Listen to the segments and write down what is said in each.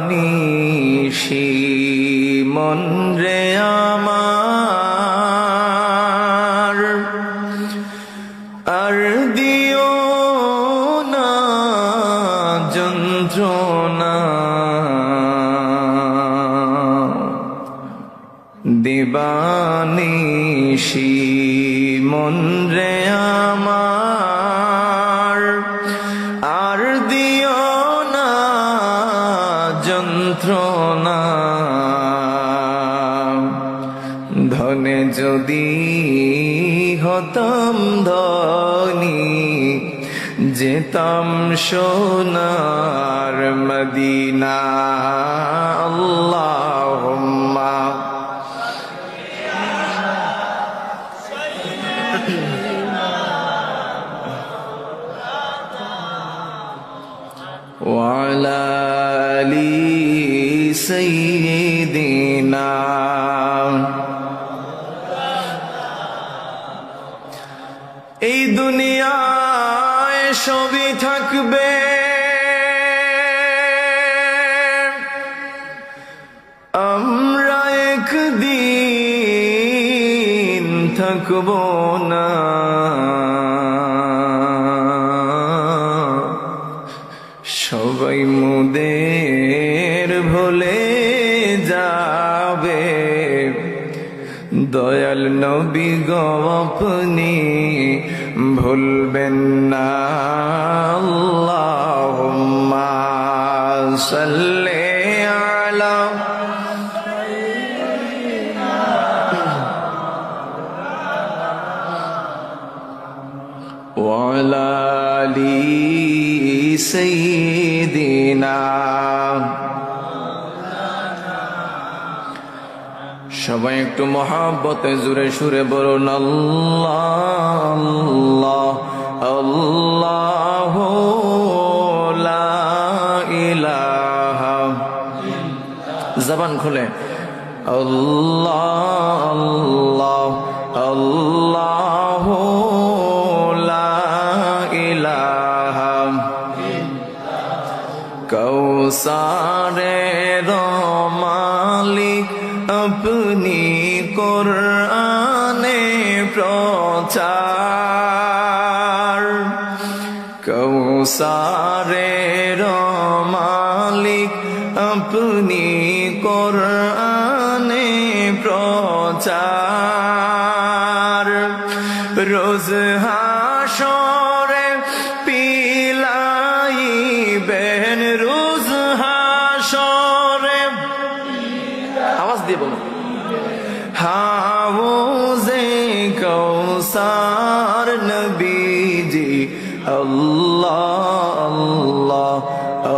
দিবানিশি মন রে আমার আর দিও না যন্ত্রণা দিবানিশি মন রে আমার আর দিও না যন্ত্রণা ধনে যদি হতাম ধনী যেতাম সোনার মদিনা আল্লাহুম্মা وعلى آل سيدنا এই দুনিয়ায় সবই থাকবে আমরা একদিন থাকব না সবাই মোদের ভুলে যাবে দয়াল নবী গো আপনি ভুলবেন না আল্লাহুম্মা সাল্লি আলা ওয়া আলা আলি সাইয়্যিদিনা সবাই একটু মহব্বতে জোরে সুরে বলুন আল্লাহ আল্লাহু লা ইলাহা জবান খুলে আল্লাহ আল্লাহ আল্লাহু লা ইলাহা কৌসারের মালিক আপনি কোরআনে প্রচার কৌসারের মালিক আপনি কোরআনে প্রচার রোজ হাসরে পিলাইবেন রোজ হাসরে আওয়াজ দিয়ে বলো হাউজে কৌসার নবীজি আল্লাহ আল্লাহ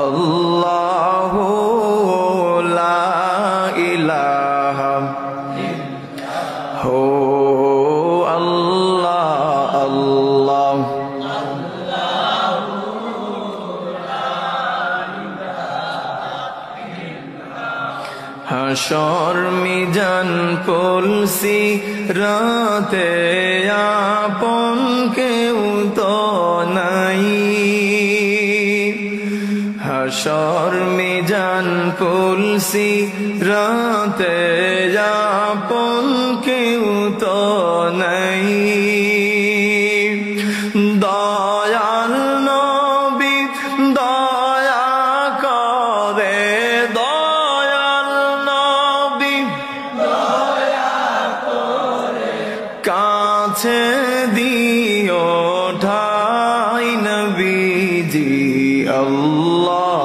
আল্লাহু লা ইলাহা হো আল্লাহ আল্লাহ হাসর মিজান পুলসি রাতে আপন কেউ তো নাই হাসর মিজান পুলসি রাতে আপন কেউ তো নাই দয়াল নবী দয়া করে কাছে দিও ঠাই নবীজি আল্লাহ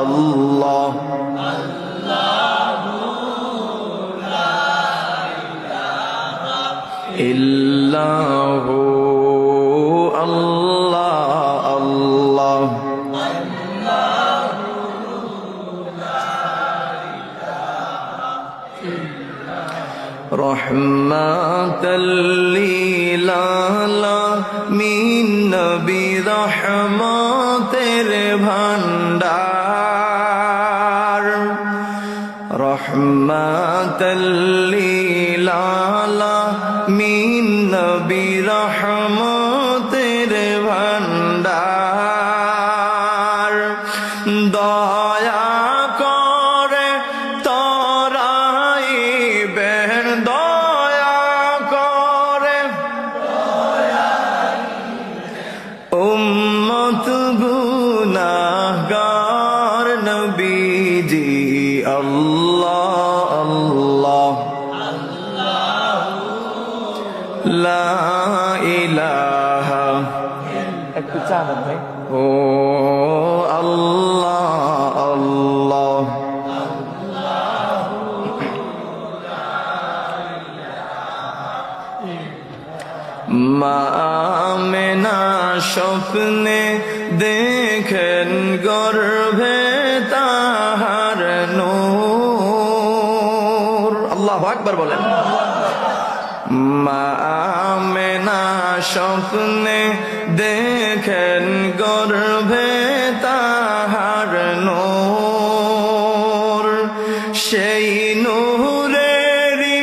আল্লাহ ইল্লাহু আল্লাহ আল্লাহ রহমাতাল লিল আলামিন নবী রহমতের ভান্ডার রহমাতাল লিল আলামিন নবী রহমতের ভান্ডার দয়া করে তরাইবেন দয়া করে উম্মত গুনাহগার নবীজি আল্লাহ আল্লাহ লা ইলাহা একটু চাঁদ ভাই ও আল্লাহ আল্লাহ মা আমেনা স্বপ্নে দেখেন গর্ভে তাহার নূর আল্লাহু আকবার বলেন মা আমেনা স্বপ্নে দেখেন গর্ভে তাহার নূর সেই নূরেরই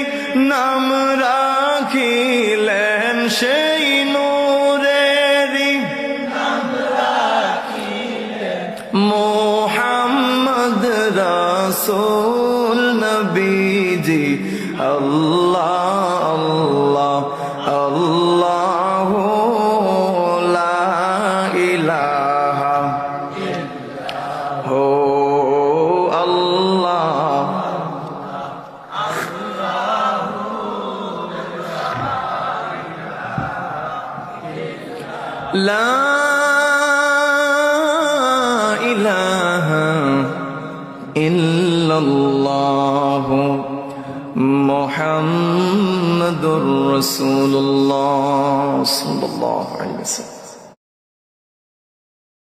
নাম রাখিলেন সেই নূরেরই নাম রাখিলেন মুহাম্মদ রাসূল নবীজি আল্লাহ আল্লাহ আল্লাহ লা ইলাহা হো আল্লাহ লা ইলাহা ইল্লাল্লাহ মুহাম্মাদুর রাসূলুল্লাহ সাল্লাল্লাহু আলাইহি ওয়াসাল্লাম